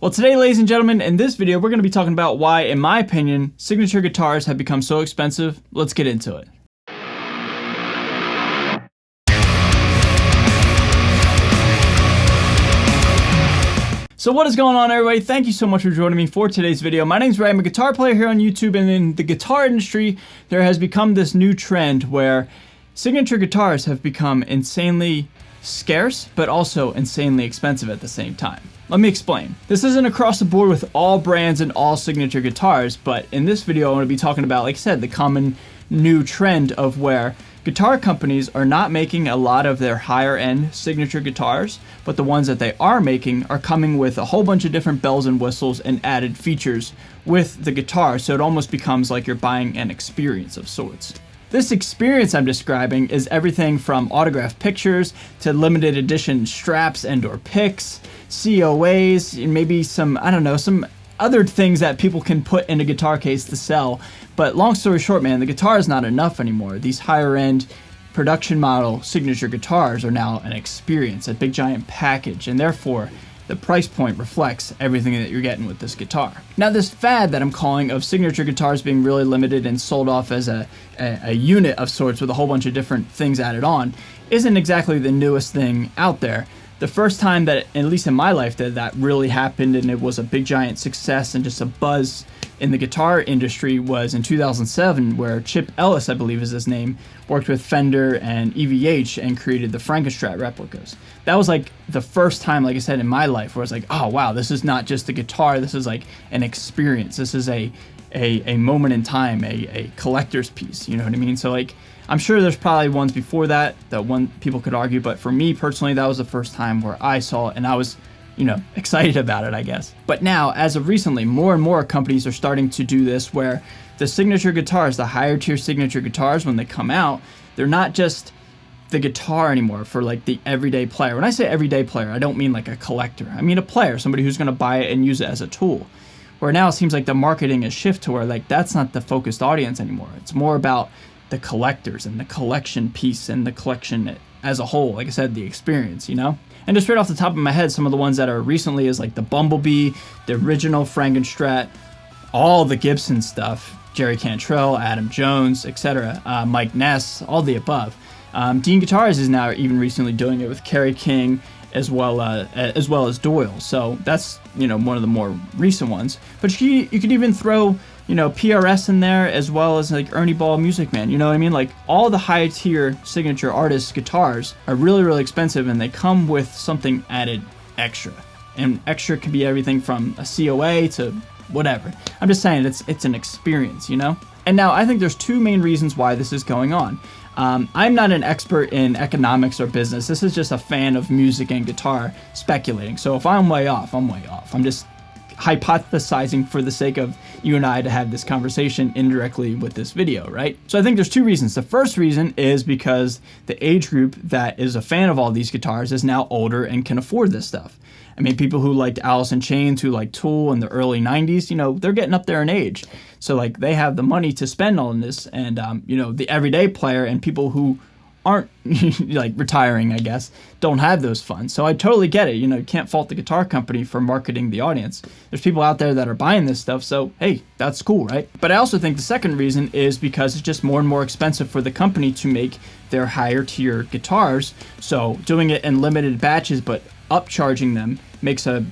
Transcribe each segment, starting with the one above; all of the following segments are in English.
Well, today, ladies and gentlemen, in this video, we're going to be talking about why, in my opinion, signature guitars have become so expensive. Let's get into it. So what is going on, everybody? Thank you so much for joining me for today's video. My name's Ray. I'm a guitar player here on YouTube, and in the guitar industry, there has become this new trend where signature guitars have become insanely scarce, but also insanely expensive at the same time. Let me explain. This isn't across the board with all brands and all signature guitars, but in this video I want to be talking about, like I said, the common new trend of where guitar companies are not making a lot of their higher end signature guitars, but the ones that they are making are coming with a whole bunch of different bells and whistles and added features with the guitar, so it almost becomes like you're buying an experience of sorts. This experience I'm describing is everything from autographed pictures to limited edition straps and or picks, COAs, and maybe some, I don't know, some other things that people can put in a guitar case to sell. But long story short, man, the guitar is not enough anymore. These higher end production model signature guitars are now an experience, a big giant package, and therefore the price point reflects everything that you're getting with this guitar. Now, this fad that I'm calling of signature guitars being really limited and sold off as a unit of sorts with a whole bunch of different things added on isn't exactly the newest thing out there. The first time that, at least in my life, that really happened and it was a big giant success and just a buzz in the guitar industry was in 2007, where Chip Ellis, I believe is his name, worked with Fender and EVH and created the Frankenstrat replicas. That was like the first time, like I said, in my life where I was like, oh wow, this is not just a guitar, this is like an experience. This is a moment in time, a collector's piece, you know what I mean? So like, I'm sure there's probably ones before that one people could argue, but for me personally, that was the first time where I saw it and I was, you know, excited about it, I guess. But now, as of recently, more and more companies are starting to do this where the signature guitars, the higher tier signature guitars, when they come out, they're not just the guitar anymore for like the everyday player. When I say everyday player, I don't mean like a collector. I mean a player, somebody who's gonna buy it and use it as a tool. Where now it seems like the marketing has shifted to where like that's not the focused audience anymore. It's more about the collectors and the collection piece and the collection as a whole. Like I said, the experience, you know? And just right off the top of my head, some of the ones that are recently is like the Bumblebee, the original Frankenstrat, all the Gibson stuff, Jerry Cantrell, Adam Jones, etc., Mike Ness, all the above. Dean Guitars is now even recently doing it with Kerry King as well as Doyle. So that's, you know, one of the more recent ones. But you could even throw, you know, PRS in there as well as like Ernie Ball, Music Man. You know what I mean? Like all the high tier signature artists guitars are really, really expensive and they come with something added extra. And extra can be everything from a COA to whatever. I'm just saying it's an experience, you know? And now I think there's two main reasons why this is going on. I'm not an expert in economics or business. This is just a fan of music and guitar speculating. So if I'm way off, I'm way off. I'm just hypothesizing for the sake of you and I to have this conversation indirectly with this video, right? So I think there's two reasons. The first reason is because the age group that is a fan of all these guitars is now older and can afford this stuff. I mean, people who liked Alice in Chains, who liked Tool in the early 90s, you know, they're getting up there in age. So like they have the money to spend on this, and you know, the everyday player and people who aren't like retiring, I guess, don't have those funds. So I totally get it. You know, you can't fault the guitar company for marketing the audience. There's people out there that are buying this stuff, so hey, that's cool, right? But I also think the second reason is because it's just more and more expensive for the company to make their higher tier guitars. So doing it in limited batches but upcharging them makes a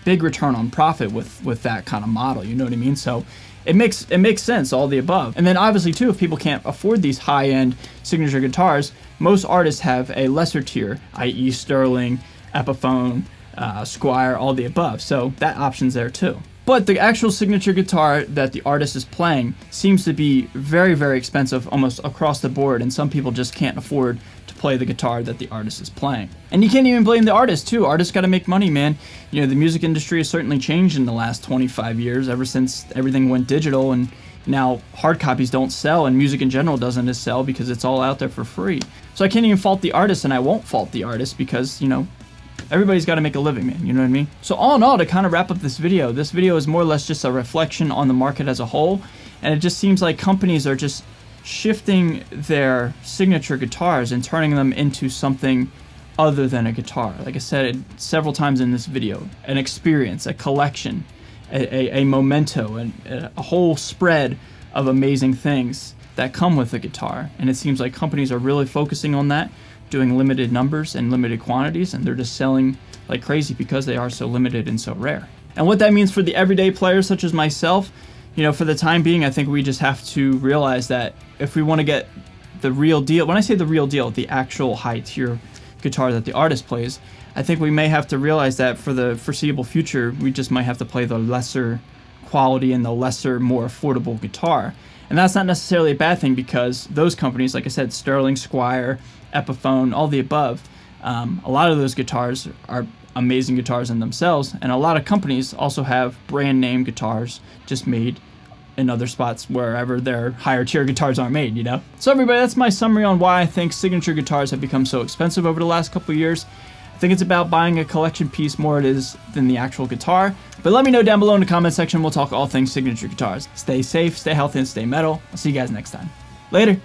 big return on profit with that kind of model, you know what I mean? So it makes sense, all the above. And then obviously too, if people can't afford these high-end signature guitars, most artists have a lesser tier, i.e. Sterling, Epiphone, Squier, all the above. So that option's there too. But the actual signature guitar that the artist is playing seems to be very, very expensive almost across the board, and some people just can't afford to play the guitar that the artist is playing. And you can't even blame the artist too. Artists gotta make money, man. You know, the music industry has certainly changed in the last 25 years, ever since everything went digital, and now hard copies don't sell, and music in general doesn't sell because it's all out there for free. So I can't even fault the artist, and I won't fault the artist because, you know, everybody's got to make a living, man, you know what I mean? So all in all, to kind of wrap up this video is more or less just a reflection on the market as a whole, and it just seems like companies are just shifting their signature guitars and turning them into something other than a guitar. Like I said it several times in this video, an experience, a collection, a memento, and a whole spread of amazing things that come with a guitar. And it seems like companies are really focusing on that, doing limited numbers and limited quantities, and they're just selling like crazy because they are so limited and so rare. And what that means for the everyday players such as myself, you know, for the time being, I think we just have to realize that if we want to get the real deal, when I say the real deal, the actual high tier guitar that the artist plays, I think we may have to realize that for the foreseeable future, we just might have to play the lesser quality and the lesser, more affordable guitar. And that's not necessarily a bad thing, because those companies, like I said, Sterling, Squier, Epiphone, all the above, a lot of those guitars are amazing guitars in themselves, and a lot of companies also have brand name guitars just made in other spots wherever their higher tier guitars aren't made, you know? So everybody, that's my summary on why I think signature guitars have become so expensive over the last couple of years. I think it's about buying a collection piece more it is than the actual guitar. But let me know down below in the comment section. We'll talk all things signature guitars. Stay safe, stay healthy, and stay metal. I'll see you guys next time. Later.